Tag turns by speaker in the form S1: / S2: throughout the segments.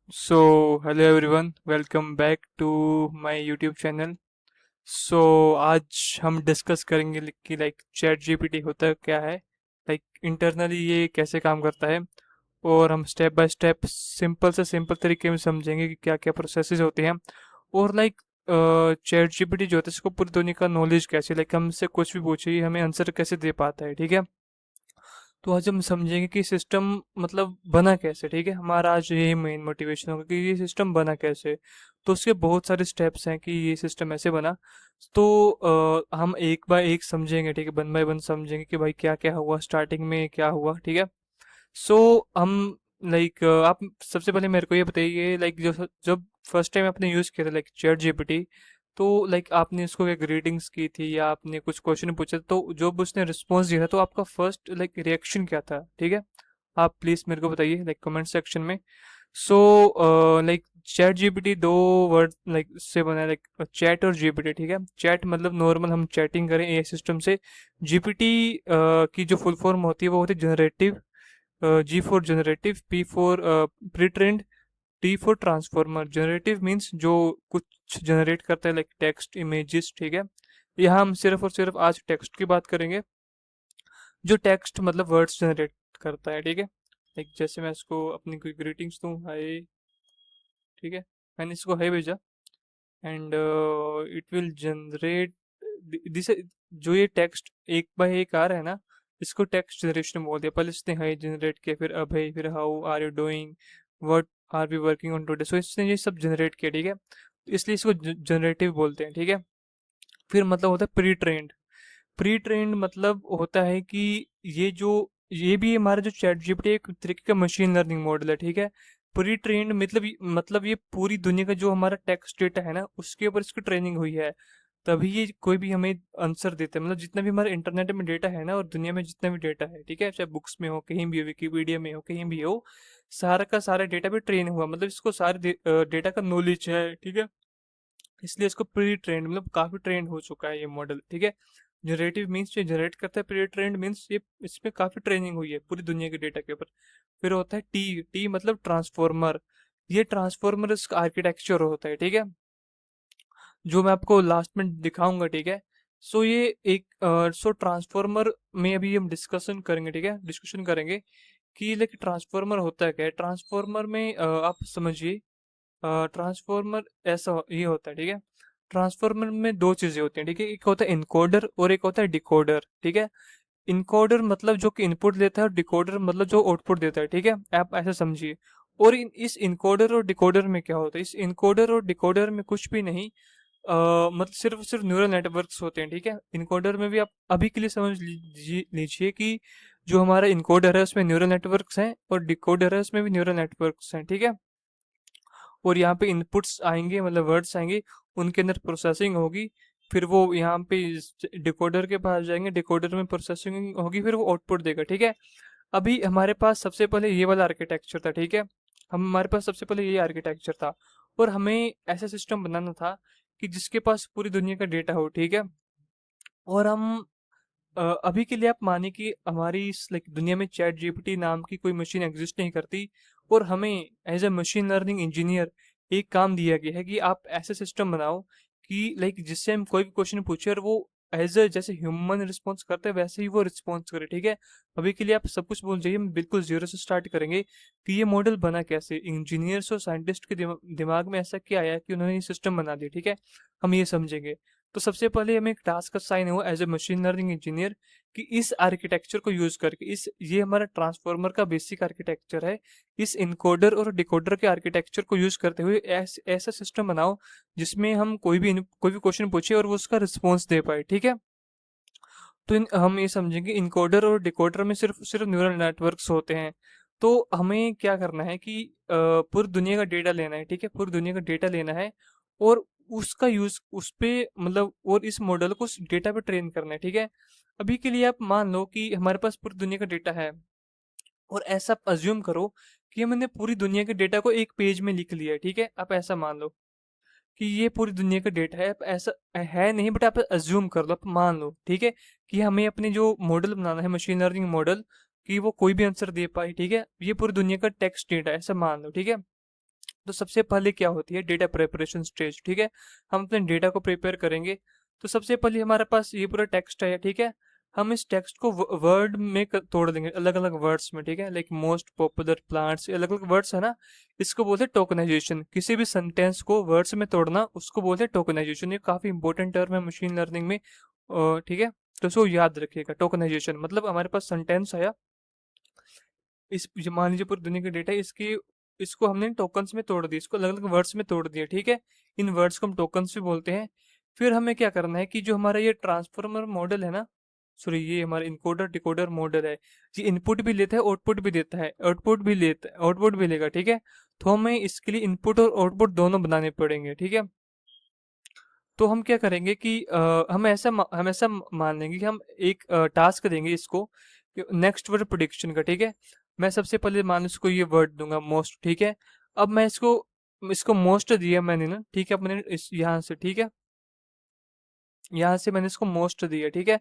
S1: Hello everyone, welcome back to my YouTube channel. आज हम discuss करेंगे कि चैट जीपीटी होता है क्या है, इंटरनली ये कैसे काम करता है। और हम स्टेप बाय स्टेप सिंपल से सिंपल तरीके में समझेंगे कि क्या क्या प्रोसेसेस होते हैं। और चैट जीपीटी जो होता है इसको पूरी दुनिया का नॉलेज कैसे, हमसे कुछ भी पूछिए हमें आंसर कैसे दे पाता है, ठीक है। तो आज हम समझेंगे कि सिस्टम मतलब बना कैसे, ठीक है। हमारा आज यही मेन मोटिवेशन होगा कि ये सिस्टम बना कैसे। तो उसके बहुत सारे स्टेप्स हैं कि ये सिस्टम ऐसे बना। तो हम एक बाय एक समझेंगे, ठीक है, वन बाय वन समझेंगे कि भाई क्या क्या हुआ, स्टार्टिंग में क्या हुआ, ठीक है। सो हम आप सबसे पहले मेरे को ये बताइए, जो जब फर्स्ट टाइम आपने यूज़ किया था चैट जीपीटी, तो आपने उसको क्या ग्रीटिंग्स की थी या आपने कुछ क्वेश्चन पूछा तो जब उसने रिस्पॉन्स दिया था तो आपका फर्स्ट रिएक्शन क्या था, ठीक है। आप प्लीज़ मेरे को बताइए कमेंट सेक्शन में। सो चैट जीपीटी दो वर्ड से बना है, चैट और जीपीटी, ठीक है। चैट मतलब नॉर्मल हम चैटिंग करें ए सिस्टम से। जीपीटी की जो फुल फॉर्म होती है वो होती है generative. G for generative, P for pre trained, T for transformer. Generative means जो कुछ जनरेट करता है, टेक्स्ट, इमेजेस, ठीक है। यहाँ हम सिर्फ और सिर्फ आज टेक्स्ट की बात करेंगे, जो टेक्स्ट मतलब वर्ड्स जनरेट करता है, ठीक है। जैसे मैं इसको अपनी कोई ग्रीटिंग्स दूँ, हाय, ठीक है। मैंने इसको हाय भेजा and it will generate this. जो ये टेक्स्ट एक बाय एक आ रहा है ना, इसको टेक्स्ट जनरेशन बोलते हैं। पहले इसने हाय जनरेट किया, फिर अभय, फिर how are you doing, what are we working on today. So इसने ये सब जनरेट किया, ठीक है। तो इसलिए इसको जनरेटिव बोलते हैं, ठीक है। फिर मतलब होता है प्री ट्रेंड। प्री ट्रेंड मतलब होता है कि ये भी हमारा जो चैट जीपीटी एक तरीके का मशीन लर्निंग मॉडल है, ठीक है। प्री ट्रेंड मतलब ये पूरी दुनिया का जो हमारा टेक्स्ट डेटा है ना उसके ऊपर इसकी ट्रेनिंग हुई है, तभी ये कोई भी हमें आंसर देता है। मतलब जितना भी हमारे इंटरनेट में डेटा है ना और दुनिया में जितना भी डेटा है, ठीक है, चाहे बुक्स में हो, कहीं भी हो, विकीपीडिया में हो, कहीं भी हो, सारा का सारा डेटा भी ट्रेन हुआ, मतलब इसको सारे डेटा का नॉलेज है, ठीक है। इसलिए इसको प्री ट्रेंड मतलब काफी ट्रेंड हो चुका है ये मॉडल, ठीक है। जनरेटिव मीन्स ये जनरेट करता है, प्री ट्रेंड मीन्स ये इसमें काफी ट्रेनिंग हुई है पूरी दुनिया के डेटा के ऊपर। फिर होता है टी। टी मतलब ट्रांसफॉर्मर। ये ट्रांसफॉर्मर इसका आर्किटेक्चर होता है, ठीक है, जो मैं आपको लास्ट में दिखाऊंगा, ठीक है। सो ये एक सो ट्रांसफॉर्मर में अभी हम डिस्कशन करेंगे, ठीक है, डिस्कशन करेंगे कि ट्रांसफॉर्मर होता है क्या है। ट्रांसफॉर्मर में आप समझिए, ट्रांसफॉर्मर ये होता है, ठीक है। ट्रांसफॉर्मर में दो चीजें होती हैं, ठीक है। एक होता है इनकोडर और एक होता है डिकोडर, ठीक है। इनकोडर मतलब जो कि इनपुट देता है और डिकोडर मतलब जो आउटपुट देता है, ठीक है। आप ऐसा समझिए। और इस इनकोडर और डिकोडर में क्या होता है, इस इनकोडर और डिकोडर में कुछ भी नहीं। मतलब सिर्फ सिर्फ न्यूरल नेटवर्क्स होते हैं, ठीक है। इनकोडर में भी आप अभी के लिए समझ लीजिए कि जो हमारा इनकोडर है उसमें न्यूरल नेटवर्क्स हैं और डिकोडर है उसमें भी न्यूरल नेटवर्क्स हैं, ठीक है। और यहाँ पे इनपुट्स आएंगे मतलब वर्ड्स आएंगे, उनके अंदर प्रोसेसिंग होगी, फिर वो यहाँ पे डिकोडर के पास जाएंगे, डिकोडर में प्रोसेसिंग होगी, फिर वो आउटपुट देगा, ठीक है। अभी हमारे पास सबसे पहले ये वाला आर्किटेक्चर था, ठीक है। हम हमारे पास सबसे पहले ये आर्किटेक्चर था और हमें ऐसा सिस्टम बनाना था कि जिसके पास पूरी दुनिया का डेटा हो, ठीक है। और हम अभी के लिए आप माने कि हमारी इस दुनिया में चैट जीपीटी नाम की कोई मशीन एग्जिस्ट नहीं करती, और हमें as a machine learning engineer एक काम दिया गया है कि आप ऐसे सिस्टम बनाओ कि जिससे हम कोई भी क्वेश्चन पूछे और वो एज ए जैसे ह्यूमन रिस्पॉन्स करते हैं वैसे ही वो रिस्पॉन्स करे, ठीक है। अभी के लिए आप सब कुछ बोल जाइए, हम बिल्कुल जीरो से स्टार्ट करेंगे कि ये मॉडल बना कैसे, इंजीनियर्स और साइंटिस्ट के दिमाग में ऐसा क्या आया कि उन्होंने ये सिस्टम बना दिया, ठीक है। हम ये समझेंगे। तो सबसे पहले हमें एक टास्क असाइन हुआ as a machine learning engineer कि इस आर्किटेक्चर को यूज करके, इस ये हमारा ट्रांसफॉर्मर का बेसिक आर्किटेक्चर है, इस इनकोडर और डिकोडर के आर्किटेक्चर को यूज करते हुए ऐसा सिस्टम बनाओ जिसमें हम कोई भी क्वेश्चन पूछे और वो उसका रिस्पॉन्स दे पाए, ठीक है। तो हम ये समझेंगे इनकोडर और डिकोडर में सिर्फ सिर्फ न्यूरल नेटवर्क्स होते हैं। तो हमें क्या करना है कि पूरी दुनिया का डेटा लेना है, ठीक है, पूरी दुनिया का डेटा लेना है और उसका यूज उस पे मतलब और इस मॉडल को उस डेटा पे ट्रेन करना है, ठीक है। अभी के लिए आप मान लो कि हमारे पास पूरी दुनिया का डेटा है और ऐसा अज्यूम करो कि हमने पूरी दुनिया के डेटा को एक पेज में लिख लिया है, ठीक है। आप ऐसा मान लो कि ये पूरी दुनिया का डेटा है, आप ऐसा है नहीं बट आप अज्यूम कर लो, आप मान लो, ठीक है, कि हमें अपने जो मॉडल बनाना है मशीन लर्निंग मॉडल, कि वो कोई भी आंसर दे पाए, ठीक है। ये पूरी दुनिया का टेक्स्ट डेटा है, ऐसा मान लो, ठीक है। तो सबसे पहले क्या होती है डेटा प्रिपरेशन स्टेज, ठीक है। हम अपने डेटा को प्रिपेयर करेंगे। तो सबसे पहले हमारे पास ये पूरा टेक्स्ट है, ठीक है। हम इस टेक्स्ट को वर्ड में तोड़ देंगे, अलग अलग वर्ड्स में, ठीक है। लाइक मोस्ट पॉपुलर प्लांट्स, अलग अलग वर्ड्स है ना, इसको बोलते हैं टोकनाइजेशन। किसी भी सेंटेंस को वर्ड्स में तोड़ना उसको बोलते हैं टोकनाइजेशन। ये काफी इंपॉर्टेंट टर्म है मशीन लर्निंग में, ठीक है। तो इसको याद रखिएगा, टोकनाइजेशन मतलब हमारे पास सेंटेंस आया, इस मान लीजिए पूरी दुनिया का डेटा है, इसकी इसको हमने टोकन्स में तोड़ दिया, इसको अलग अलग वर्ड्स में तोड़ दिया, ठीक है। इन वर्ड्स को हम टोकन्स भी बोलते हैं। फिर हमें क्या करना है कि जो हमारा ये ट्रांसफॉर्मर मॉडल है ना, सॉरी ये हमारा इनकोडर डिकोडर मॉडल है, ये इनपुट भी लेता है आउटपुट भी देता है, आउटपुट भी लेगा, ठीक है। तो हमें इसके लिए इनपुट और आउटपुट दोनों बनाने पड़ेंगे, ठीक है। तो हम क्या करेंगे कि हम ऐसा मान लेंगे कि हम एक टास्क देंगे इसको, नेक्स्ट वर्ड प्रिडिक्शन का, ठीक है। मैं सबसे पहले मान लो इसको ये वर्ड दूंगा मोस्ट, ठीक है। अब मैं इसको इसको मोस्ट दिया मैंने ना, ठीक है, अपने इस यहाँ से, ठीक है, यहाँ से मैंने इसको मोस्ट दिया, ठीक है।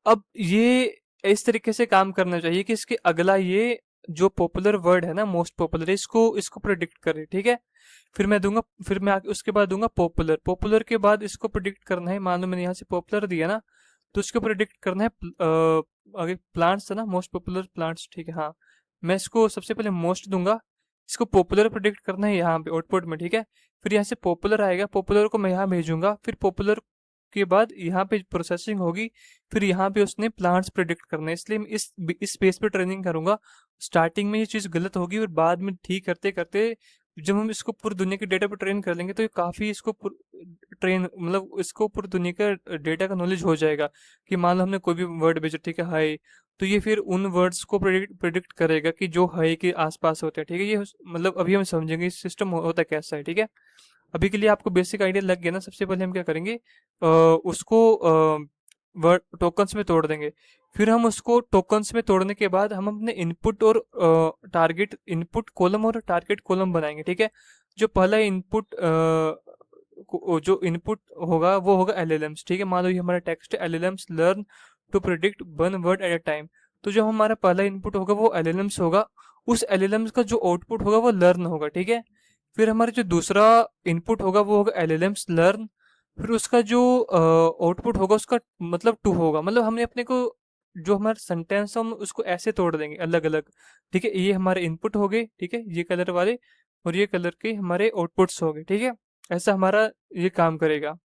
S1: अब ये इस तरीके से काम करना चाहिए कि इसके अगला ये जो पॉपुलर वर्ड है ना, मोस्ट पॉपुलर, इसको इसको प्रिडिक्ट करे, ठीक है। फिर मैं उसके बाद दूंगा पॉपुलर, पॉपुलर के बाद इसको प्रिडिक्ट करना है, मान लो मैंने यहाँ से पॉपुलर दिया ना, तो इसको प्रिडिक्ट करना है आगे प्लांट्स है ना, मोस्ट पॉपुलर प्लांट्स, ठीक है। हाँ, मैं इसको सबसे पहले मोस्ट दूंगा, इसको पॉपुलर प्रिडिक्ट करना है यहाँ पे आउटपुट में, ठीक है। फिर यहाँ से पॉपुलर आएगा, पॉपुलर को मैं यहाँ भेजूंगा, फिर पॉपुलर के बाद यहाँ पे प्रोसेसिंग होगी, फिर यहाँ पे उसने प्लांट्स प्रिडिक्ट करना है। इसलिए मैं इस स्पेस पे ट्रेनिंग करूंगा। स्टार्टिंग में ये चीज़ गलत होगी और बाद में ठीक करते करते जब हम इसको पूरी दुनिया के डेटा पे ट्रेन कर लेंगे तो ये काफ़ी इसको ट्रेन मतलब इसको पूरी दुनिया का डेटा का नॉलेज हो जाएगा। कि मान लो हमने कोई भी वर्ड भेजा, ठीक है, हाई, तो ये फिर उन वर्ड्स को प्रिडिक्ट करेगा कि जो हाई के आसपास होते हैं, ठीक है। ये मतलब अभी हम समझेंगे सिस्टम होता कैसा है, ठीक है। अभी के लिए आपको बेसिक आइडिया लग गया ना। सबसे पहले हम क्या करेंगे, उसको वर्ड टोकन्स में तोड़ देंगे। फिर हम उसको टोकन्स में तोड़ने के बाद हम अपने इनपुट और टारगेट इनपुट कॉलम और टारगेट कॉलम बनाएंगे, ठीक है। जो पहला इनपुट जो इनपुट होगा वो होगा एलएलएम्स, ठीक है। मान लो ये हमारा टेक्स्ट है, LLMs learn to predict one word at a time. तो जो हमारा पहला इनपुट होगा वो एलएलएम्स होगा, उस एलएलएम्स का जो आउटपुट होगा वो लर्न होगा, ठीक है। फिर हमारा जो दूसरा इनपुट होगा वो होगा एलएलएम्स लर्न, फिर उसका जो आउटपुट होगा उसका मतलब टू होगा। मतलब हमने अपने को जो हमारा सेंटेंस हम उसको ऐसे तोड़ देंगे अलग अलग, ठीक है। ये हमारे इनपुट हो गए, ठीक है, ये कलर वाले, और ये कलर के हमारे आउटपुट्स हो गए, ठीक है। ऐसा हमारा ये काम करेगा।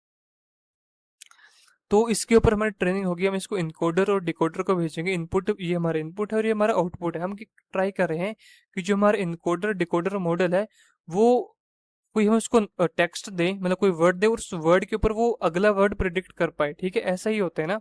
S1: तो इसके ऊपर हमारी ट्रेनिंग होगी, हम इसको इनकोडर और डिकोडर को भेजेंगे। इनपुट ये हमारा इनपुट है और ये हमारा आउटपुट है। हम ट्राई कर रहे हैं कि जो हमारा इनकोडर डिकोडर मॉडल है वो कोई हम उसको टेक्स्ट दें, मतलब कोई वर्ड दे और उस वर्ड के ऊपर वो अगला वर्ड प्रिडिक्ट कर पाए, ठीक है। ऐसा ही होता है ना,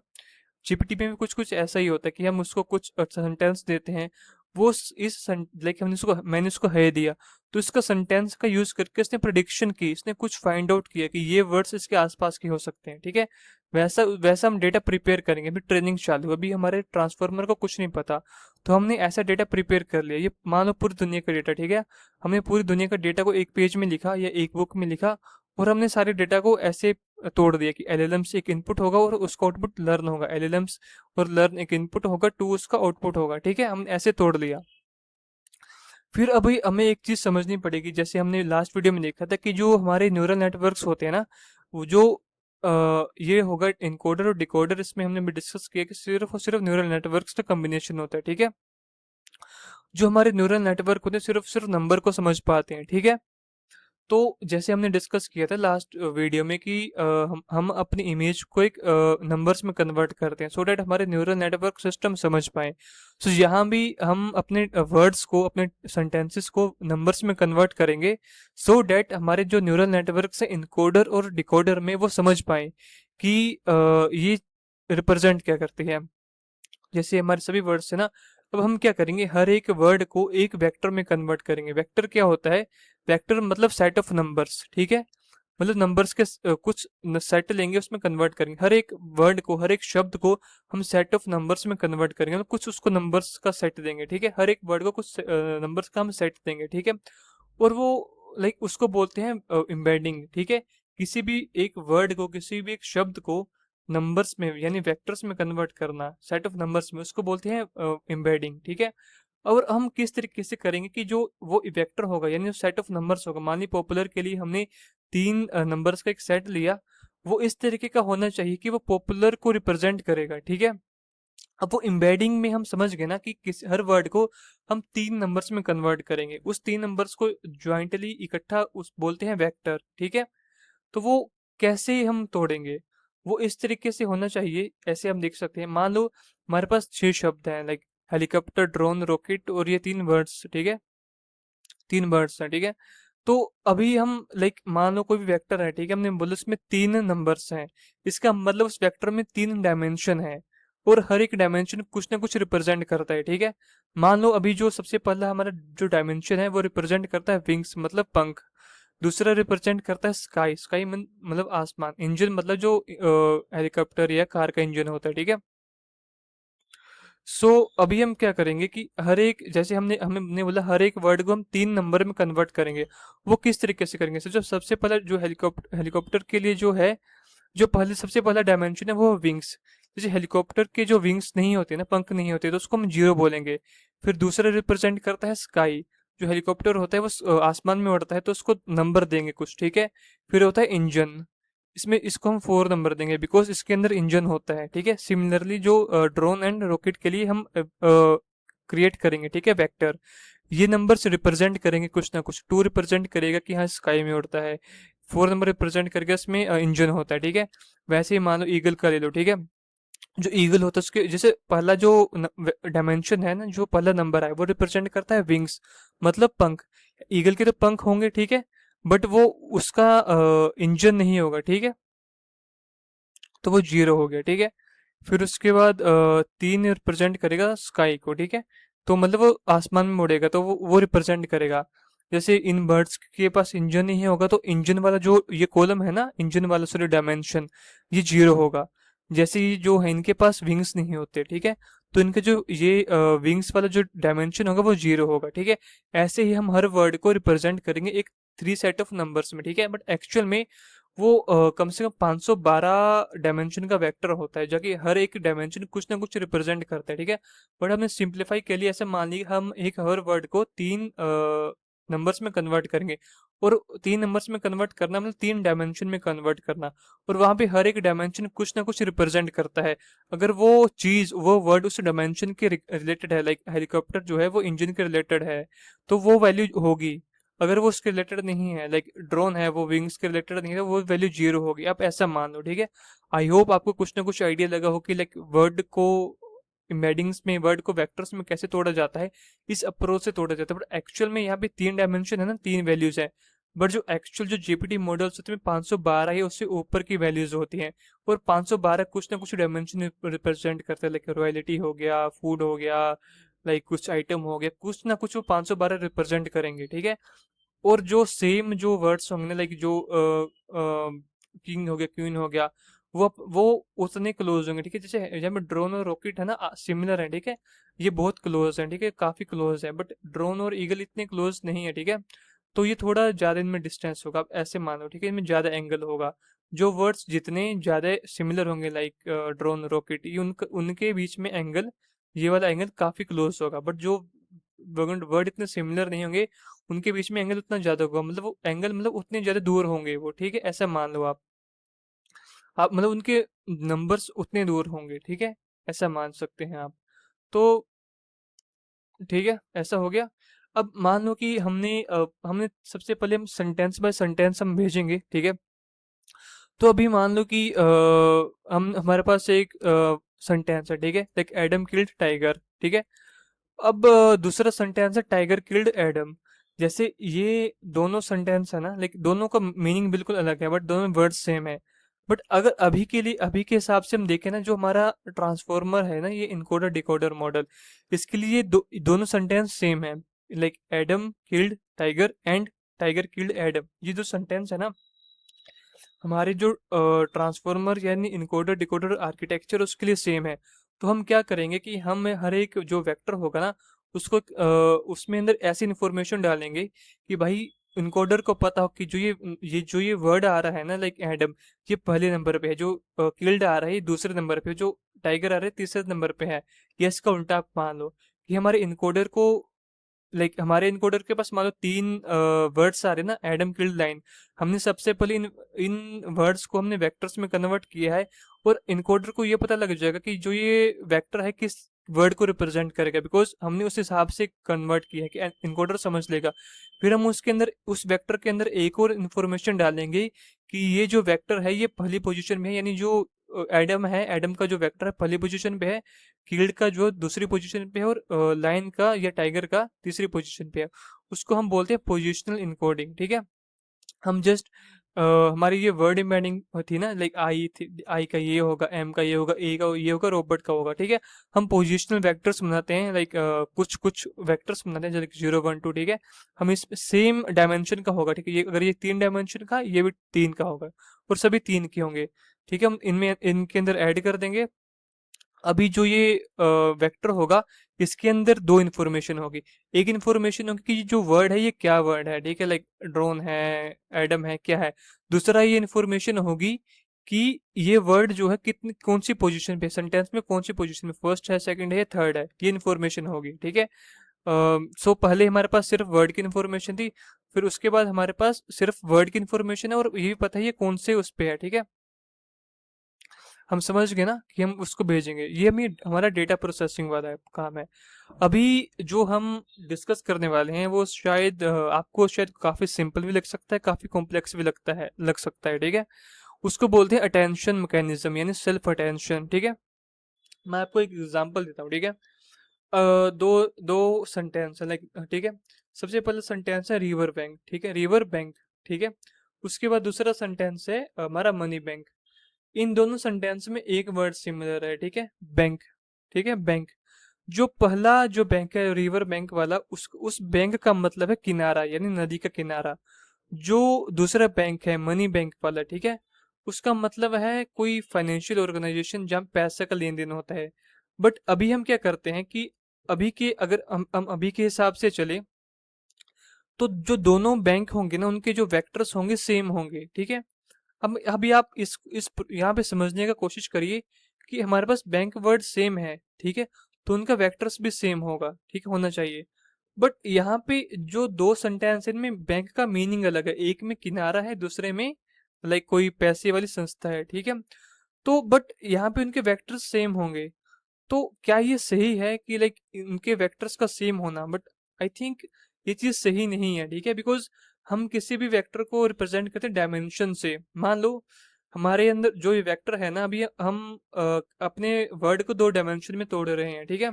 S1: जीपीटी में भी कुछ कुछ ऐसा ही होता है कि हम उसको कुछ सेंटेंस देते हैं, वो लाइक हमने उसको मैंने उसको है दिया, तो इसका सेंटेंस का यूज करके इसने प्रिडिक्शन की, इसने कुछ फाइंड आउट किया कि ये वर्ड्स इसके आसपास के हो सकते हैं, ठीक है। वैसा वैसा हम डेटा प्रिपेयर करेंगे। अभी ट्रेनिंग चालू, अभी हमारे ट्रांसफॉर्मर को कुछ नहीं पता, तो हमने ऐसा डेटा प्रिपेयर कर लिया। ये मान लो पूरी दुनिया का डेटा, ठीक है। हमने पूरी दुनिया का डेटा को एक पेज में लिखा या एक बुक में लिखा, और हमने सारे डेटा को ऐसे तोड़ दिया कि एलएलएम्स एक इनपुट होगा और उसका आउटपुट लर्न होगा, एलएलएम्स और लर्न एक इनपुट होगा, टू उसका आउटपुट होगा, ठीक है। हमने ऐसे तोड़ लिया। फिर अभी हमें एक चीज समझनी पड़ेगी, जैसे हमने लास्ट वीडियो में देखा था कि जो हमारे न्यूरल नेटवर्क्स होते हैं ना, वो जो ये होगा इनकोडर और डिकोडर, इसमें हमने भी डिस्कस किया कि सिर्फ और सिर्फ न्यूरल नेटवर्क्स का कॉम्बिनेशन होता है, ठीक है। जो हमारे न्यूरल नेटवर्क होते हैं सिर्फ सिर्फ नंबर को समझ पाते हैं, ठीक है। तो जैसे हमने डिस्कस किया था लास्ट वीडियो में कि हम अपनी इमेज को एक नंबर्स में कन्वर्ट करते हैं सो डैट हमारे न्यूरल नेटवर्क सिस्टम समझ पाए। सो यहाँ भी हम अपने वर्ड्स को, अपने सेंटेंसेस को नंबर्स में कन्वर्ट करेंगे सो डैट हमारे जो न्यूरल नेटवर्क है इनकोडर और डिकोडर में वो समझ पाए कि ये रिप्रेजेंट क्या करती है। जैसे हमारे सभी वर्ड्स है ना, अब हम क्या करेंगे, हर एक वर्ड को एक वेक्टर में कन्वर्ट करेंगे। वेक्टर क्या होता है, वेक्टर मतलब सेट ऑफ नंबर्स, ठीक है। मतलब नंबर्स के कुछ सेट लेंगे, उसमें कन्वर्ट करेंगे। हर एक वर्ड को, हर एक शब्द को हम सेट ऑफ नंबर्स में कन्वर्ट करेंगे, मतलब कुछ उसको नंबर्स का सेट देंगे, ठीक है। हर एक वर्ड को कुछ नंबर्स का हम सेट देंगे, ठीक है। और वो लाइक उसको बोलते हैं एम्बेडिंग, ठीक है। किसी भी एक वर्ड को, किसी भी एक शब्द को नंबर्स में यानी वेक्टर्स में कन्वर्ट करना, सेट ऑफ नंबर्स में, उसको बोलते हैं एम्बेडिंग, ठीक है। और हम किस तरीके से करेंगे कि जो वो वेक्टर होगा यानी जो सेट ऑफ नंबर्स होगा, मान ली पॉपुलर के लिए हमने तीन नंबर्स का एक सेट लिया, वो इस तरीके का होना चाहिए कि वो पॉपुलर को रिप्रेजेंट करेगा, ठीक है। अब वो एम्बेडिंग में हम समझ गए ना कि किस हर वर्ड को हम तीन नंबर्स में कन्वर्ट करेंगे, उस तीन नंबर्स को ज्वाइंटली इकट्ठा उस बोलते हैं वेक्टर, ठीक है। तो वो कैसे हम तोड़ेंगे, वो इस तरीके से होना चाहिए, ऐसे हम देख सकते हैं। मान लो हमारे पास छह शब्द हैं, लाइक हेलीकॉप्टर, ड्रोन, रॉकेट, और ये तीन वर्ड्स, ठीक है, तीन वर्ड्स हैं, ठीक है। तो अभी हम लाइक मान लो कोई भी वेक्टर है, ठीक है, हमने बोला उसमें तीन नंबर्स हैं, इसका मतलब उस वेक्टर में तीन डायमेंशन है, और हर एक डायमेंशन कुछ ना कुछ रिप्रेजेंट करता है, ठीक है। मान लो अभी जो सबसे पहला हमारा जो डायमेंशन है वो रिप्रेजेंट करता है विंग्स मतलब पंख, दूसरा रिप्रेजेंट करता है स्काई, स्काई मतलब आसमान, इंजन मतलब जो हेलीकॉप्टर या कार का इंजन होता है, ठीक है। सो अभी हम क्या करेंगे कि हर एक, जैसे हमने बोला हर एक वर्ड को हम तीन नंबर में कन्वर्ट करेंगे, वो किस तरीके से करेंगे। जो सबसे पहला जो हेलीकॉप्टर के लिए जो है, जो पहले सबसे पहला डायमेंशन है वो विंग्स। जैसे हेलीकॉप्टर के जो विंग्स नहीं होते ना, पंख नहीं होते, तो उसको हम जीरो बोलेंगे। फिर दूसरा रिप्रेजेंट करता है स्काई, जो हेलीकॉप्टर होता है वो आसमान में उड़ता है, तो उसको नंबर देंगे कुछ, ठीक है। फिर होता है इंजन, इसमें इसको हम फोर नंबर देंगे बिकॉज इसके अंदर इंजन होता है, ठीक है। सिमिलरली जो ड्रोन एंड रॉकेट के लिए हम क्रिएट करेंगे, ठीक है, वेक्टर, ये नंबर से रिप्रेजेंट करेंगे कुछ ना कुछ। टू रिप्रेजेंट करेगा कि हाँ स्काई में उड़ता है, फोर नंबर रिप्रेजेंट करके इसमें इंजन होता है, ठीक है। वैसे ही मान लो ईगल का ले लो, ठीक है। जो ईगल होता है उसके जैसे पहला जो डायमेंशन है ना, जो पहला नंबर है वो रिप्रेजेंट करता है विंग्स मतलब पंख। ईगल के तो पंख होंगे, ठीक है, बट वो उसका इंजन नहीं होगा, ठीक है, तो वो जीरो हो गया, ठीक है। फिर उसके बाद तीन रिप्रेजेंट करेगा स्काई को, ठीक है, तो मतलब वो आसमान में उड़ेगा, तो वो रिप्रेजेंट करेगा। जैसे इन बर्ड्स के पास इंजन नहीं होगा, तो इंजन वाला जो ये कॉलम है ना, इंजन वाला सॉरी डायमेंशन, ये जीरो होगा। जैसे ये जो है इनके पास विंग्स नहीं होते, ठीक है, तो इनके जो ये विंग्स वाला जो डायमेंशन होगा वो जीरो होगा, ठीक है। ऐसे ही हम हर वर्ड को रिप्रेजेंट करेंगे एक थ्री सेट ऑफ नंबर्स में, ठीक है। बट एक्चुअल में वो कम से कम 512 डायमेंशन का वेक्टर होता है, जो कि हर एक डायमेंशन कुछ ना कुछ रिप्रेजेंट करता है, ठीक है। बट हमने सिंप्लीफाई के लिए ऐसे मान लिया हम एक हर वर्ड को तीन नंबर्स में कन्वर्ट करेंगे, और तीन नंबर्स में कन्वर्ट करना मतलब तीन डायमेंशन में कन्वर्ट करना, और वहां पे हर एक डायमेंशन कुछ ना कुछ रिप्रेजेंट करता है। अगर वो चीज वो वर्ड उस डायमेंशन के रिलेटेड है, लाइक हेलीकॉप्टर जो है वो इंजन के रिलेटेड है, तो वो वैल्यू होगी। अगर वो उसके रिलेटेड नहीं है, लाइक ड्रोन है वो विंग्स के रिलेटेड नहीं है, तो वो वैल्यू जीरो होगी। आप ऐसा मान लो, ठीक है। आई होप आपको कुछ ना कुछ आइडिया लगा हो कि लाइक वर्ड को एम्बेडिंग्स में, वर्ड को वेक्टर्स में कैसे तोड़ा जाता है, इस अप्रोच से तोड़ा जाता है। बट एक्चुअल में यहाँ पे तीन डायमेंशन है ना, तीन वैल्यूज है, बट जो एक्चुअल जो जीपीटी मॉडल्स होते हैं 512 है, उससे ऊपर की वैल्यूज होती हैं, और 512 कुछ ना कुछ डायमेंशन रिप्रेजेंट करते हैं, लाइक रॉयल्टी हो गया, फूड हो गया, लाइक कुछ आइटम हो गया, कुछ ना कुछ वो 512 रिप्रेजेंट करेंगे, ठीक है। और जो सेम जो वर्ड्स होंगे लाइक जो किंग हो गया, क्वीन हो गया, वो उतने क्लोज होंगे, ठीक है। जैसे जब ड्रोन और रॉकेट है ना सिमिलर है, ठीक है, ये बहुत क्लोज है, ठीक है, काफी क्लोज है, बट ड्रोन और ईगल इतने क्लोज नहीं है, ठीक है। तो ये थोड़ा ज्यादा इनमें डिस्टेंस होगा, आप ऐसे मानो, ठीक है, इनमें ज्यादा एंगल होगा। जो वर्ड्स जितने ज्यादा सिमिलर होंगे लाइक ड्रोन रॉकेट, ये उनके बीच में एंगल, ये वाला एंगल काफी क्लोज होगा। बट जो वर्ड इतने सिमिलर नहीं होंगे, उनके बीच में एंगल उतना ज्यादा होगा, मतलब वो एंगल मतलब उतने ज्यादा दूर होंगे वो, ठीक है, ऐसा मान लो आप मतलब उनके नंबर्स उतने दूर होंगे, ठीक है, ऐसा मान सकते हैं आप। तो ठीक है, ऐसा हो गया। अब मान लो कि हमने सबसे पहले हम सेंटेंस बाय सेंटेंस हम भेजेंगे, ठीक है। तो अभी मान लो कि हम हमारे पास एक सेंटेंस है, ठीक है, लाइक एडम किल्ड टाइगर, ठीक है। अब दूसरा सेंटेंस है टाइगर किल्ड एडम। जैसे ये दोनों सेंटेंस है ना, लाइक दोनों का मीनिंग बिल्कुल अलग है, बट दोनों वर्ड सेम है। बट अगर अभी के लिए, अभी के हिसाब से हम देखें ना, जो हमारा ट्रांसफॉर्मर है ना, ये इनकोडर डिकोडर मॉडल, इसके लिए दोनों सेंटेंस सेम है, like Adam killed tiger and tiger killed Adam, ये जो सेंटेंस है ना, हमारे जो ट्रांसफॉर्मर यानी इनकोडर डिकोडर आर्किटेक्चर उसके लिए सेम है। तो हम क्या करेंगे कि हम हर एक जो वेक्टर होगा ना, उसको उसमें अंदर ऐसी इंफॉर्मेशन डालेंगे कि भाई इनकोडर को पता हो कि जो ये वर्ड आ रहा है ना, लाइक एडम, ये पहले नंबर पे है, जो किल्ड आ रहा है ये दूसरे नंबर पे, जो टाइगर आ रहा है तीसरे नंबर पे है, ये इसका उल्टा आप मान लो। कि हमारे इनकोडर को, हमारे इनकोडर के पास मान लो 3 वर्ड्स आ रहे हैं ना, एडम किल्ड लाइन। हमने सबसे पहले इन इन वर्ड्स को हमने वेक्टर्स में कन्वर्ट किया है, और इनकोडर को ये पता लग जाएगा कि जो ये वेक्टर है किस वर्ड को रिप्रेजेंट करेगा, बिकॉज हमने उस हिसाब से कन्वर्ट किया है कि इनकोडर समझ लेगा। फिर हम उसके अंदर, उस वेक्टर के अंदर एक और इन्फॉर्मेशन डालेंगे कि ये जो वेक्टर है ये पहली पोजीशन में है, यानी जो एडम है, एडम का जो वेक्टर है पहली पोजीशन पे है, कील्ड का जो दूसरी पोजीशन पे है, और लाइन का या टाइगर का तीसरी पोजीशन पे है। उसको हम बोलते हैं पोजिशनल इनकोडिंग। ठीक है, हम जस्ट हमारी ये वर्ड एम्बेडिंग थी ना, आई थी, आई का ये होगा, एम का ये होगा, ए का ये होगा, रोबोट का होगा। ठीक है, हम पोजिशनल वेक्टर्स बनाते हैं, कुछ कुछ वेक्टर्स बनाते हैं जैसे 0 1 2। ठीक है, हम इस सेम डायमेंशन का होगा। ठीक है, ये अगर ये 3 डायमेंशन का, ये भी 3 का होगा, और सभी 3 के होंगे। ठीक है, हम इनमें इनके अंदर ऐड कर देंगे। अभी जो ये वेक्टर होगा, इसके अंदर दो इन्फॉर्मेशन होगी। एक इन्फॉर्मेशन होगी कि जो वर्ड है ये क्या वर्ड है, ठीक है, ड्रोन है, एडम है, क्या है। दूसरा ये इन्फॉर्मेशन होगी कि ये वर्ड जो है कितनी, कौन सी पोजीशन पे, सेंटेंस में कौन सी पोजीशन में, फर्स्ट है, सेकंड है, थर्ड है, ये इन्फॉर्मेशन होगी। ठीक है, सो पहले हमारे पास सिर्फ वर्ड की इन्फॉर्मेशन थी, फिर उसके बाद हमारे पास सिर्फ वर्ड की इन्फॉर्मेशन है, और ये भी पता है ये कौन से उस पे है। ठीक है, हम समझ गए ना कि हम उसको भेजेंगे। ये हमें हमारा डेटा प्रोसेसिंग वाला काम है। अभी जो हम डिस्कस करने वाले हैं वो शायद आपको शायद काफ़ी सिंपल भी लग सकता है, काफ़ी कॉम्प्लेक्स भी लग सकता है। ठीक है, उसको बोलते हैं अटेंशन मैकेनिज्म, यानी सेल्फ अटेंशन। ठीक है, मैं आपको एक एग्जांपल देता हूँ। ठीक है, दो दो सेंटेंस है, ठीक है, सबसे पहला सेंटेंस है रिवर बैंक। ठीक है, रिवर बैंक। ठीक है, उसके बाद दूसरा सेंटेंस है हमारा मनी बैंक। इन दोनों सेंटेंस में एक वर्ड सिमिलर है। ठीक है, बैंक। ठीक है, बैंक। जो पहला जो बैंक है रिवर बैंक वाला, उस बैंक का मतलब है किनारा, यानी नदी का किनारा। जो दूसरा बैंक है मनी बैंक वाला, ठीक है, उसका मतलब है कोई फाइनेंशियल ऑर्गेनाइजेशन जहाँ पैसे का लेन देन होता है। बट अभी हम क्या करते हैं कि अभी के, अगर हम अभी के हिसाब से चले, तो जो दोनों बैंक होंगे ना, उनके जो वेक्टर्स होंगे सेम होंगे। ठीक है, अब अभी आप इस यहाँ पे समझने का कोशिश करिए कि हमारे पास बैंक वर्ड सेम है। ठीक है, तो उनका वेक्टर्स भी सेम होगा, ठीक होना चाहिए। बट यहाँ पे जो दो सेंटेंस इनमें बैंक का मीनिंग अलग है, एक में किनारा है, दूसरे में कोई पैसे वाली संस्था है। ठीक है, तो बट यहाँ पे उनके वेक्टर्स सेम होंगे। तो क्या ये सही है कि इनके वेक्टर्स का सेम होना? बट आई थिंक ये चीज सही नहीं है। ठीक है, बिकॉज हम किसी भी वेक्टर को रिप्रेजेंट करते हैं डायमेंशन से। मान लो हमारे अंदर जो ये वेक्टर है ना, अभी हम अपने वर्ड को 2 डायमेंशन में तोड़ रहे हैं। ठीक है,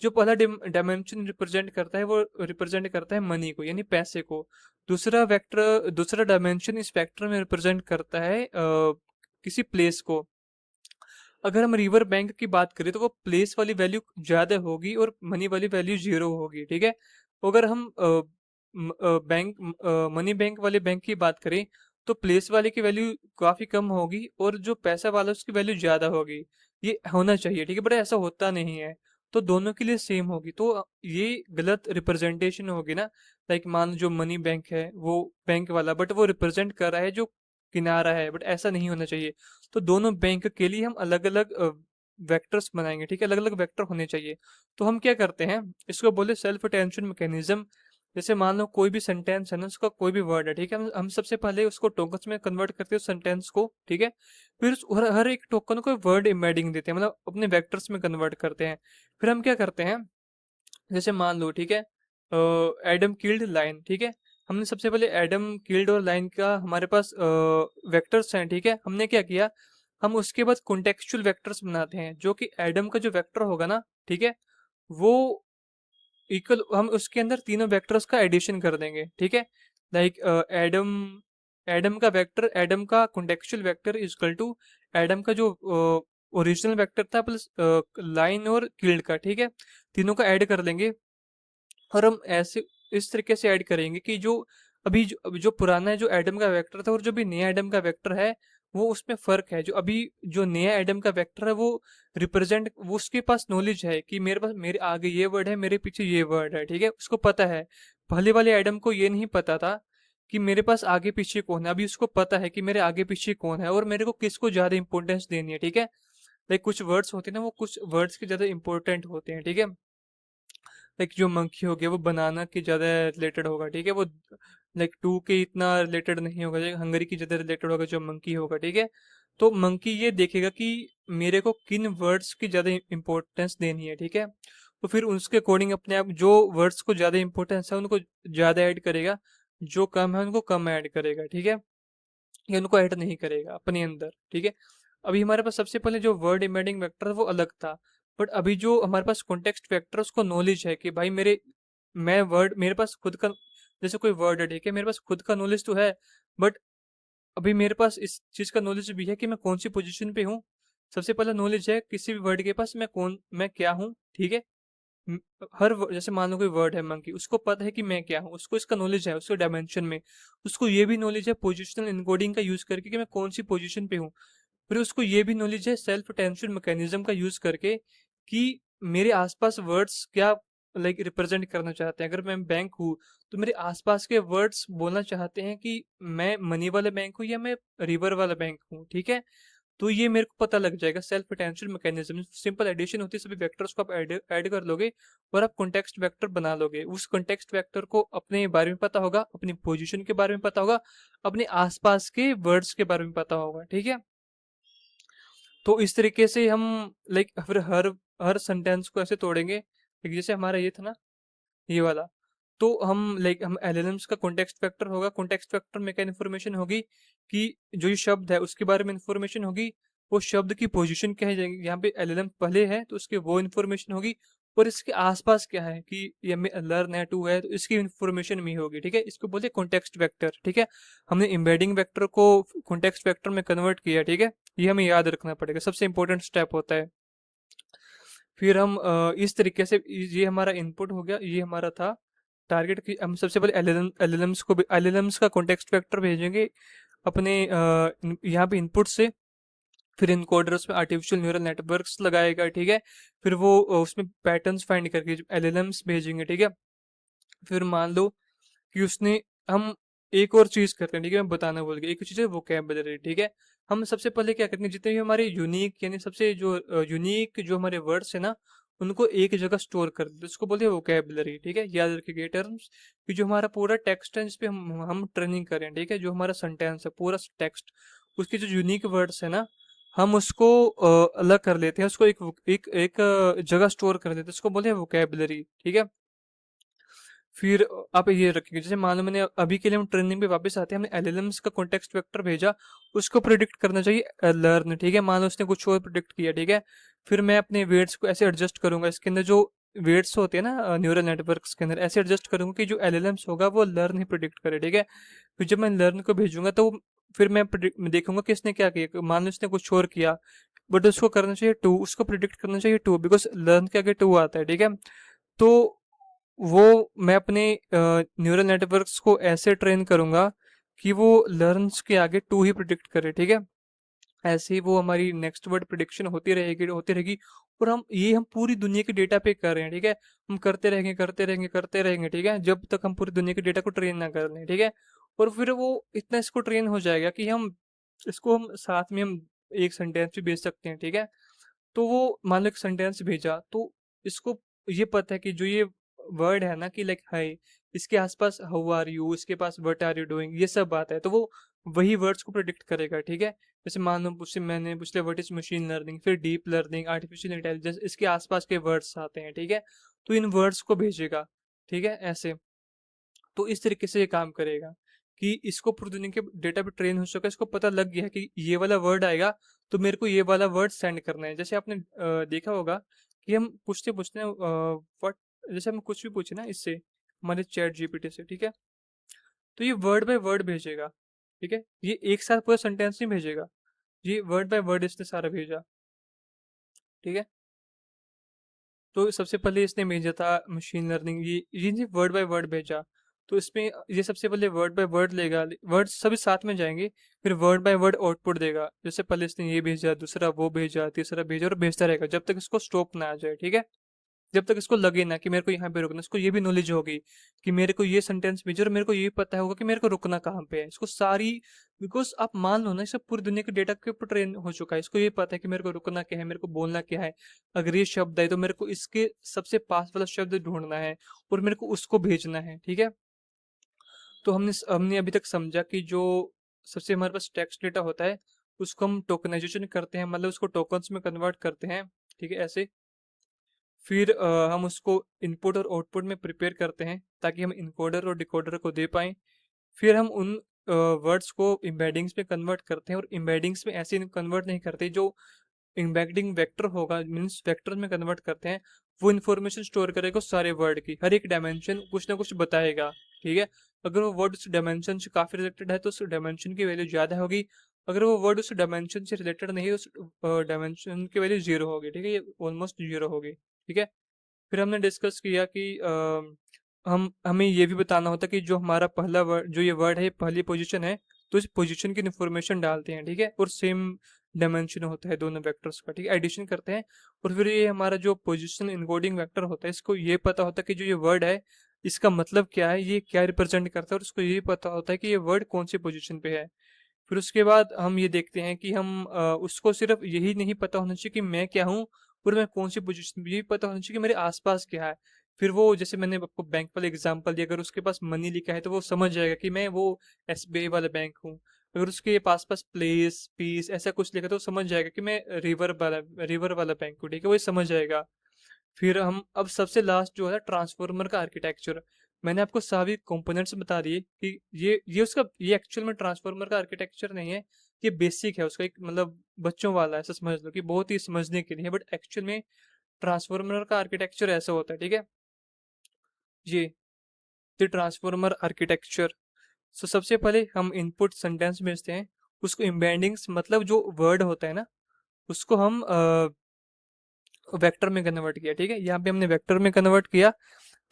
S1: जो पहला डायमेंशन रिप्रेजेंट करता है वो रिप्रेजेंट करता है मनी को, यानी पैसे को। दूसरा डायमेंशन इस वेक्टर में रिप्रेजेंट करता है किसी प्लेस को। अगर हम रिवर बैंक की बात करें तो वो प्लेस वाली वैल्यू ज्यादा होगी और मनी वाली वैल्यू 0 होगी। ठीक है, अगर हम बैंक मनी बैंक वाले बैंक की बात करें तो प्लेस वाले की वैल्यू काफी कम होगी, और जो पैसा वाला उसकी वैल्यू ज्यादा होगी। ये होना चाहिए। ठीक है, बट ऐसा होता नहीं है, तो दोनों के लिए सेम होगी, तो ये गलत रिप्रेजेंटेशन होगी ना। मान लो जो मनी बैंक है वो बैंक वाला, बट वो रिप्रेजेंट कर रहा है जो किनारा है, बट ऐसा नहीं होना चाहिए। तो दोनों बैंक के लिए हम अलग अलग वेक्टर्स बनाएंगे। ठीक है, अलग अलग वेक्टर होने चाहिए। तो हम क्या करते हैं, इसको बोले सेल्फ अटेंशन मैकेनिज्म। जैसे मान लो कोई भी सेंटेंस है ना, उसका कोई भी वर्ड है, ठीक है, हम सबसे पहले उसको टोकन्स में कन्वर्ट करते हैं सेंटेंस को। ठीक है, फिर हर एक टोकन को वर्ड एम्बेडिंग देते हैं, मतलब अपने वेक्टर्स में कन्वर्ट करते हैं। फिर हम क्या करते हैं, जैसे मान लो, ठीक है, एडम किल्ड लाइन। ठीक है, हमने सबसे पहले एडम किल्ड और लाइन का हमारे पास वेक्टर्स हैं। ठीक है, हमने क्या किया, हम उसके बाद कॉन्टेक्चुअल वेक्टर्स बनाते हैं, जो कि एडम का जो वेक्टर होगा ना, ठीक है, वो इक्वल, हम उसके अंदर तीनों वेक्टर्स का एडिशन कर देंगे। ठीक है, लाइक एडम एडम का वेक्टर, एडम का contextual vector equal to Adam का जो ओरिजिनल वेक्टर था प्लस लाइन और किल्ड का। ठीक है, तीनों का ऐड कर लेंगे, और हम ऐसे इस तरीके से ऐड करेंगे कि जो अभी जो पुराना है जो एडम का वेक्टर था, और जो भी नया एडम का वेक्टर है, वो उसमें फर्क है। जो अभी जो नया एडम का वेक्टर है वो रिप्रेजेंट, वो उसके पास नॉलेज है कि मेरे पास, मेरे आगे ये वर्ड है, मेरे पीछे ये वर्ड है। ठीक है, उसको पता है। पहले वाले एडम को ये नहीं पता था कि मेरे पास आगे पीछे कौन है। अभी उसको पता है कि मेरे आगे पीछे कौन है, और मेरे को किसको ज्यादा इंपॉर्टेंस देनी है। ठीक है, कुछ वर्ड्स होते हैं ना, वो कुछ वर्ड्स के ज्यादा इंपॉर्टेंट होते हैं। ठीक है, लाइक जो मंकी हो गया वो बनाना के ज़्यादा रिलेटेड होगा, ठीक है, वो लाइक टू के इतना रिलेटेड नहीं होगा, लाइक हंगरी की ज़्यादा रिलेटेड होगा जो मंकी होगा, ठीक है। तो मंकी ये देखेगा कि मेरे को किन वर्ड्स की ज़्यादा इंपॉर्टेंस देनी है, ठीक है। तो फिर उसके अकॉर्डिंग अपने आप जो वर्ड्स को ज़्यादा इंपॉर्टेंस है उनको ज़्यादा ऐड करेगा, जो कम है उनको कम ऐड करेगा, ठीक है, या उनको ऐड नहीं करेगा अपने अंदर, ठीक है। अभी हमारे पास सबसे पहले जो वर्ड एम्बेडिंग वेक्टर वो अलग था, बट अभी जो हमारे पास कॉन्टेक्स्ट वेक्टर उसको नॉलेज है कि भाई मैं वर्ड मेरे पास खुद का, जैसे कोई वर्ड है, ठीक है, मेरे पास खुद का नॉलेज तो है, बट अभी मेरे पास इस चीज़ का नॉलेज भी है कि मैं कौन सी पोजीशन पे हूँ। सबसे पहला नॉलेज है किसी भी वर्ड के पास मैं क्या हूँ, ठीक है। म- जैसे मान लो कोई वर्ड है मंकी, उसको पता है कि मैं क्या हूँ, उसको इसका नॉलेज है उसको डायमेंशन में। उसको ये भी नॉलेज है पोजिशनल इनकोडिंग का यूज करके कि मैं कौन सी पोजीशन पे हूँ। फिर उसको ये भी नॉलेज है सेल्फ अटेंशन मैकेनिज्म का यूज करके कि मेरे आसपास वर्ड्स क्या लाइक रिप्रेजेंट करना चाहते हैं। अगर मैं बैंक हूँ तो मेरे आसपास के वर्ड्स बोलना चाहते हैं कि मैं मनी वाला बैंक हूँ या मैं रिवर वाला बैंक हूँ, ठीक है। तो ये मेरे को पता लग जाएगा self attention mechanism. Simple addition होती है, सभी वेक्टर्स को आप ऐड कर लोगे और आप कॉन्टेक्स्ट वेक्टर बना लोगे। उस कॉन्टेक्स्ट वेक्टर को अपने बारे में पता होगा, अपनी पोजीशन के बारे में पता होगा, अपने आसपास के वर्ड्स के बारे में पता होगा, ठीक है। तो इस तरीके से हम लाइक फिर हर हर सेंटेंस को ऐसे तोड़ेंगे, like जैसे हमारा ये था ना, ये वाला। तो हम लाइक हम एलएलएम्स का कॉन्टेक्स्ट वेक्टर होगा, कॉन्टेक्स्ट वेक्टर में क्या इन्फॉर्मेशन होगी कि जो ये शब्द है उसके बारे में इन्फॉर्मेशन होगी, वो शब्द की पोजीशन क्या है, यहाँ पे एलएलएम पहले है तो उसके वो इन्फॉर्मेशन होगी, और इसके आसपास क्या है कि ये लर्न है टू है तो इसकी इन्फॉर्मेशन भी होगी, ठीक है। इसको बोलते हैं कॉन्टेक्स्ट वेक्टर, ठीक है। हमने एम्बेडिंग वेक्टर को कॉन्टेक्स्ट वेक्टर में कन्वर्ट किया, ठीक है। ये हमें याद रखना पड़ेगा, सबसे इंपॉर्टेंट स्टेप होता है। फिर हम इस तरीके से ये हमारा इनपुट हो गया, ये हमारा था टारगेट की। हम सबसे पहले एलएलएम्स को भी एलएलएम्स का कॉन्टेक्स्ट वेक्टर भेजेंगे अपने यहाँ पे इनपुट से। फिर इनकोडर उसमें आर्टिफिशियल न्यूरल नेटवर्क्स लगाएगा, ठीक है। फिर वो उसमें पैटर्न्स फाइंड करके एलएलएम्स भेजेंगे, ठीक है। फिर मान लो कि उसने हम एक और चीज करते हैं, ठीक है, मैं बताना भूल गया। एक चीज है वोकैबुलरी, ठीक है। हम सबसे पहले क्या करेंगे, जितने भी हमारे यूनिक यानी सबसे जो यूनिक जो हमारे वर्ड्स है ना, उनको एक जगह स्टोर कर देते हैं, उसको बोलते हैं वोकैबुलरी, ठीक है। याद रखिए टर्म्स कि जो हमारा पूरा टेक्स्ट है इस पे हम ट्रेनिंग करें, ठीक है। जो हमारा सेंटेंस है पूरा टेक्स्ट, उसके जो यूनिक वर्ड्स है ना, हम उसको अलग कर लेते हैं, उसको एक जगह स्टोर कर देते हैं, उसको बोलते हैं वोकैबुलरी, ठीक है। फिर आप ये रखिए, जैसे मान लो मैंने अभी के लिए हम ट्रेनिंग पे वापस आते हैं, हमने एलएलएम्स का कॉन्टेक्स्ट वेक्टर भेजा, उसको प्रिडिक्ट करना चाहिए लर्न, ठीक है। मान लो उसने कुछ और प्रिडिक्ट किया, ठीक है। फिर मैं अपने वेट्स को ऐसे एडजस्ट करूंगा, इसके अंदर जो वेट्स होते हैं ना न्यूरल नेटवर्क्स के अंदर, ऐसे एडजस्ट करूंगा कि जो एलएलएम्स होगा वो लर्न ही प्रिडिक्ट करे, ठीक है। फिर जब मैं लर्न को भेजूंगा तो फिर मैं देखूंगा कि इसने क्या किया। मान लो इसने कुछ और किया, बट उसको करना चाहिए टू, उसको प्रिडिक्ट करना चाहिए टू, बिकॉज लर्न के आगे टू आता है, ठीक है। तो वो मैं अपने न्यूरल नेटवर्क्स को ऐसे ट्रेन करूंगा कि वो लर्न्स के आगे टू ही प्रिडिक्ट करे, ठीक है। ऐसे ही वो हमारी नेक्स्ट वर्ड प्रिडिक्शन होती रहेगी। और हम पूरी दुनिया के डेटा पे कर रहे हैं, ठीक है। हम करते रहेंगे करते रहेंगे करते रहेंगे, ठीक है, जब तक हम पूरी दुनिया के डेटा को ट्रेन ना कर लें, ठीक है। और फिर वो इतना इसको ट्रेन हो जाएगा कि हम साथ में हम एक सेंटेंस भी भेज सकते हैं, ठीक है। तो वो मान लो एक सेंटेंस भेजा तो इसको ये पता है कि जो ये वर्ड है ना कि लाइक हाय, इसके आसपास हाउ आर यू, इसके पास व्हाट आर यू डूइंग, ये सब बात है, तो वो वही वर्ड्स को प्रिडिक्ट करेगा, ठीक है। जैसे मान लो मुझसे मैंने पूछ लिया व्हाट इज मशीन लर्निंग, फिर डीप लर्निंग, आर्टिफिशियल इंटेलिजेंस, इसके आसपास के वर्ड्स आते हैं, ठीक है। तो इन वर्ड्स को भेजेगा, ठीक है, ऐसे। तो इस तरीके से ये काम करेगा कि इसको पूरी दुनिया के डेटा पे ट्रेन हो चुका है, इसको पता लग गया है कि ये वाला वर्ड आएगा तो मेरे को ये वाला वर्ड सेंड करना है। जैसे आपने देखा होगा कि हम पूछते पूछते हैं व्हाट, जैसे हम कुछ भी पूछे ना इससे हमारे चैट जीपीटी से, ठीक है, तो ये वर्ड बाय वर्ड भेजेगा, ठीक है। ये एक साथ पूरा सेंटेंस नहीं भेजेगा, ये वर्ड बाय वर्ड इसने सारा भेजा, ठीक है। तो सबसे पहले इसने भेजा था मशीन लर्निंग, ये वर्ड बाय वर्ड भेजा। तो इसमें ये सबसे पहले वर्ड बाय वर्ड लेगा, वर्ड सभी साथ में जाएंगे, फिर वर्ड बाय वर्ड आउटपुट देगा। जैसे पहले इसने ये भेजा, दूसरा वो भेजा, तीसरा भेजा, और भेजता रहेगा जब तक इसको स्टॉप ना आ जाए, ठीक है। जब तक इसको लगे ना कि मेरे को यहाँ पे रुकना, इसको ये भी नॉलेज होगी कि मेरे को ये सेंटेंस भेजो और मेरे को ये पता होगा कि मेरे को रुकना कहाँ पे है, इसको सारी, बिकॉज आप मान लो ना, इसे पूरी दुनिया के डेटा के ऊपर ट्रेन हो चुका है, इसको ये पता है कि मेरे को रुकना क्या है, मेरे को बोलना क्या है। अगर ये शब्द है तो मेरे को इसके सबसे पास वाला शब्द ढूंढना है और मेरे को उसको भेजना है, ठीक है। तो हमने हमने अभी तक समझा कि जो सबसे हमारे पास टेक्स्ट डेटा होता है उसको हम टोकनाइजेशन करते हैं, मतलब उसको टोकन्स में कन्वर्ट करते हैं, ठीक है, ऐसे। फिर हम उसको इनपुट और आउटपुट में प्रिपेयर करते हैं ताकि हम इनकोडर और डिकोडर को दे पाएं। फिर हम उन वर्ड्स को एम्बेडिंग्स में कन्वर्ट करते हैं, और एम्बेडिंग्स में ऐसे कन्वर्ट नहीं करते, जो एम्बेडिंग वेक्टर होगा मीन्स वेक्टर में कन्वर्ट करते हैं। वो इन्फॉर्मेशन स्टोर करेगा सारे वर्ड की, हर एक डायमेंशन कुछ ना कुछ बताएगा, ठीक है। अगर वो वर्ड उस डायमेंशन से काफी रिलेटेड है तो उस डायमेंशन की वैल्यू ज्यादा होगी, अगर वो वर्ड उस डायमेंशन से रिलेटेड नहीं है उस डायमेंशन की वैल्यू जीरो होगी, ठीक है, ये ऑलमोस्ट जीरो होगी, ठीक है। फिर हमने डिस्कस किया कि हम हमें ये भी बताना होता है कि जो हमारा पहला वर्ड, जो ये वर्ड है, पहली पोजीशन है, तो इस पोजीशन की इन्फॉर्मेशन डालते हैं, ठीक है, और सेम डायमेंशन होता है दोनों वेक्टर्स का, ठीक है, एडिशन करते हैं। और फिर ये हमारा जो पोजीशन इनकोडिंग वेक्टर होता है, इसको ये पता होता है कि जो ये वर्ड है इसका मतलब क्या है, ये क्या रिप्रेजेंट करता है, और उसको ये पता होता है कि ये वर्ड कौन सी पोजीशन पे है। फिर उसके बाद हम ये देखते हैं कि हम उसको सिर्फ यही नहीं पता होना चाहिए कि मैं क्या हूँ और मैं कौन सी पोजीशन, ये पता होना चाहिए कि मेरे आसपास क्या है। फिर वो, जैसे मैंने आपको बैंक वाला एग्जांपल दिया, अगर उसके पास मनी लिखा है तो वो समझ जाएगा कि मैं वो एसबीआई वाला बैंक हूँ। अगर उसके पास पास प्लेस पीस ऐसा कुछ लिखा तो वो समझ जाएगा कि मैं रिवर वाला बैंक हूँ, ठीक है, वो ये समझ जाएगा। फिर हम अब सबसे लास्ट जो है ट्रांसफॉर्मर का आर्किटेक्चर, मैंने आपको सभी कंपोनेंट्स बता दिए कि ये उसका, ये एक्चुअल में ट्रांसफॉर्मर का आर्किटेक्चर नहीं है, ये बेसिक है उसका, एक मतलब बच्चों वाला है, ऐसा समझ लो कि बहुत ही समझने के लिए, बट एक्चुअल में ट्रांसफॉर्मर का आर्किटेक्चर ऐसा होता है, ठीक है। ये द ट्रांसफॉर्मर आर्किटेक्चर। सो सबसे पहले हम इनपुट सेंटेंस भेजते हैं, उसको एम्बेडिंग्स मतलब जो वर्ड होता है ना, उसको हम वेक्टर में कन्वर्ट किया, ठीक है, यहाँ पे हमने वेक्टर में कन्वर्ट किया।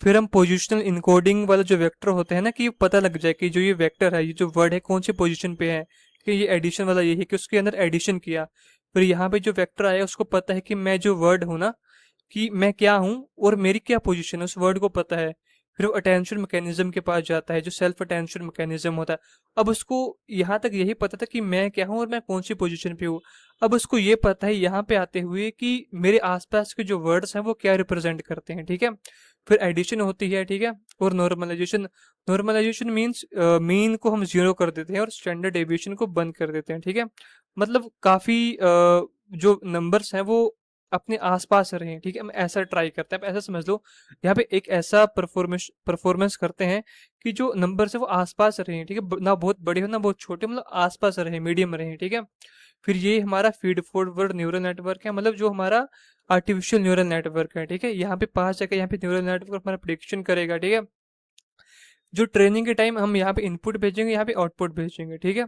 S1: फिर हम पोजिशनल इनकोडिंग वाला जो वेक्टर होते हैं ना, कि पता लग जाए कि जो ये वेक्टर है, ये जो वर्ड है कौन सी पोजीशन पे है, कि ये एडिशन वाला ये है कि उसके अंदर एडिशन किया। फिर यहाँ पे जो वेक्टर आया उसको पता है कि मैं जो वर्ड हूँ ना, कि मैं क्या हूँ और मेरी क्या पोजीशन है, उस वर्ड को पता है। फिर वो अटेंशन मैकेनिज्म के पास जाता है, जो सेल्फ अटेंशन मैकेनिज्म होता है। अब उसको यहाँ तक यही पता था कि मैं क्या हूँ और मैं कौन सी पोजीशन पे हूँ। अब उसको ये पता है यहाँ पे आते हुए कि मेरे आसपास के जो वर्ड्स हैं वो क्या रिप्रेजेंट करते हैं, ठीक है। फिर एडिशन होती है, ठीक है, और नॉर्मलाइजेशन। नॉर्मलाइजेशन मीन्स मीन को हम जीरो कर देते हैं और स्टैंडर्ड डेविएशन को बंद कर देते हैं, ठीक है। मतलब काफी जो नंबर्स हैं वो अपने आसपास रहे, ठीक है, हम ऐसा ट्राई करते हैं, आप ऐसा समझ लो, यहाँ पे एक ऐसा परफॉर्मेंस परफॉर्मेंस करते हैं कि जो नंबर है वो आसपास रहे, ठीक है, ना बहुत बड़े हो ना बहुत छोटे, मतलब आसपास रहे, मीडियम रहे, ठीक है। फिर ये हमारा फीड फॉरवर्ड न्यूरल नेटवर्क है, मतलब जो हमारा आर्टिफिशियल न्यूरल नेटवर्क है, ठीक है, यहाँ पे पास जाकर यहाँ पे न्यूरल नेटवर्क हमारा प्रिडिक्शन करेगा, ठीक है। जो ट्रेनिंग के टाइम हम यहाँ पे इनपुट भेजेंगे, यहाँ पे आउटपुट भेजेंगे, ठीक है।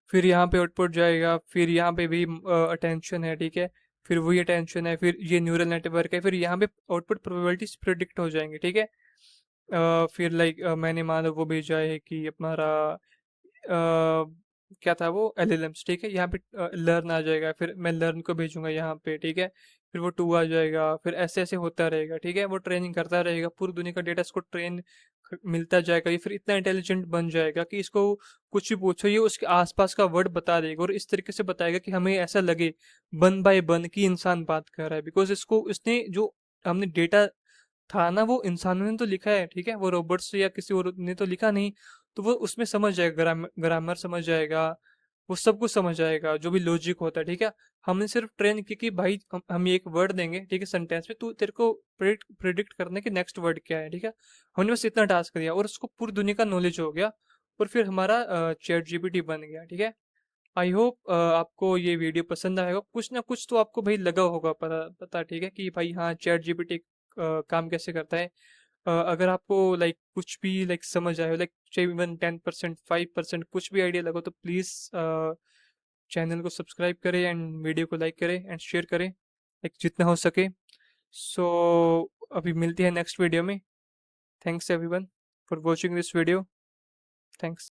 S1: फिर यहाँ पे आउटपुट जाएगा, फिर यहाँ पे भी अटेंशन है, ठीक है, फिर वही अटेंशन है, फिर ये न्यूरल नेटवर्क है, फिर यहाँ पे आउटपुट प्रोबेबिलिटीज प्रिडिक्ट हो जाएंगे, ठीक है। फिर लाइक मैंने मान लो वो भेजा है कि हमारा क्या था वो एलएलएम्स, ठीक है, यहाँ पे लर्न आ जाएगा, फिर मैं लर्न को भेजूंगा यहाँ पे, ठीक है, फिर वो टू आ जाएगा, फिर ऐसे ऐसे होता रहेगा, ठीक है, वो ट्रेनिंग करता रहेगा, पूरी दुनिया का डेटा इसको ट्रेन मिलता जाएगा, ये फिर इतना इंटेलिजेंट बन जाएगा कि इसको कुछ भी पूछो ये उसके आसपास का वर्ड बता देगा, और इस तरीके से बताएगा कि हमें ऐसा लगे वन बाय वन की इंसान बात कर रहा है, बिकॉज इसको इसने जो हमने डेटा था ना वो इंसानों ने तो लिखा है, ठीक है, वो रोबोट्स या किसी और ने तो लिखा नहीं। तो वो उसमें समझ जाएगा, ग्रामर ग्रामर समझ जाएगा, वो सब कुछ समझ जाएगा जो भी लॉजिक होता है, ठीक है। हमने सिर्फ ट्रेन की कि भाई हम ये एक वर्ड देंगे, ठीक है, सेंटेंस में, तू तेरे को प्रिडिक्ट करने के नेक्स्ट वर्ड क्या है, ठीक है। हमने बस इतना टास्क दिया और उसको पूरी दुनिया का नॉलेज हो गया, और फिर हमारा चैट जीपीटी बन गया, ठीक है। आई होप आपको ये वीडियो पसंद आएगा, कुछ ना कुछ तो आपको भाई लगा होगा पता पता, ठीक है, कि भाई हाँ चैट जीपीटी काम कैसे करता है। अगर आपको लाइक कुछ भी लाइक समझ आए, लाइक चाहे इवन 10% 5% कुछ भी आइडिया लगा, तो प्लीज़ चैनल को सब्सक्राइब करें एंड वीडियो को लाइक करें एंड शेयर करें, लाइक जितना हो सके। सो अभी मिलती है नेक्स्ट वीडियो में। Thanks everyone for watching this video. Thanks.